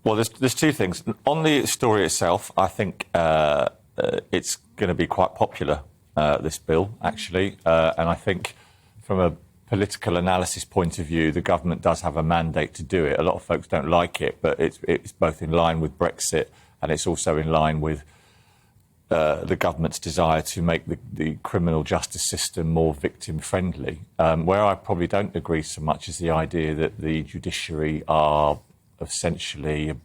Well, there's two things. On the story itself, I think it's going to be quite popular, this bill, actually. And I think from a political analysis point of view, the government does have a mandate to do it. A lot of folks don't like it, but it's both in line with Brexit and it's also in line with the government's desire to make the criminal justice system more victim-friendly. Where I probably don't agree so much is the idea that the judiciary are essentially a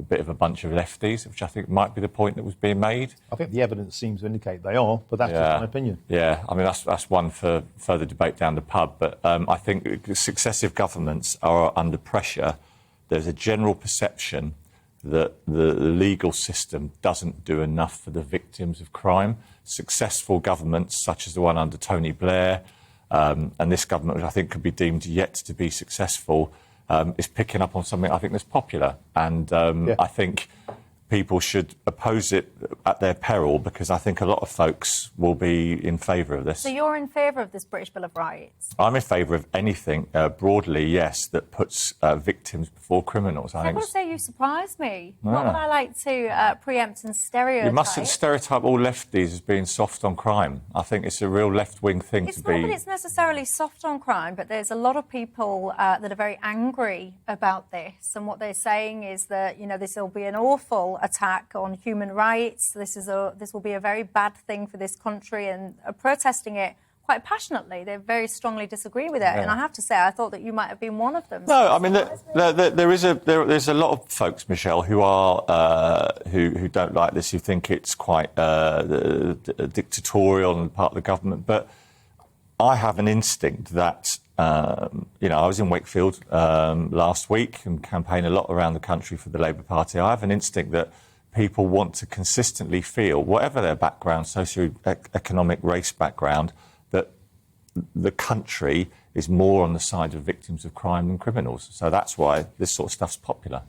bit of a bunch of lefties, which I think might be the point that was being made. I think the evidence seems to indicate they are, but that's just my opinion. Yeah, I mean, that's one for further debate down the pub. But I think successive governments are under pressure. There's a general perception that the legal system doesn't do enough for the victims of crime. Successful governments, such as the one under Tony Blair, and this government, which I think could be deemed yet to be successful, is picking up on something I think that's popular. And I think people should oppose it at their peril, because I think a lot of folks will be in favour of this. So you're in favour of this British Bill of Rights? I'm in favour of anything, broadly, yes, that puts victims before criminals. I've got to say, you surprised me. Not that I like to preempt and stereotype. You mustn't stereotype all lefties as being soft on crime. I think it's a real left-wing thing to be. It's not that it's necessarily soft on crime, but there's a lot of people that are very angry about this, and what they're saying is that, you know, this will be an awful attack on human rights. This will be a very bad thing for this country, and are protesting it quite passionately. They very strongly disagree with it, and I have to say, I thought that you might have been one of them. No, I mean, there's a lot of folks, Michelle, who are who don't like this, who think it's quite dictatorial on the part of the government. But I have an instinct that. You know, I was in Wakefield last week and campaigned a lot around the country for the Labour Party. I have an instinct that people want to consistently feel, whatever their background, socio-economic, race background, that the country is more on the side of victims of crime than criminals. So that's why this sort of stuff's popular.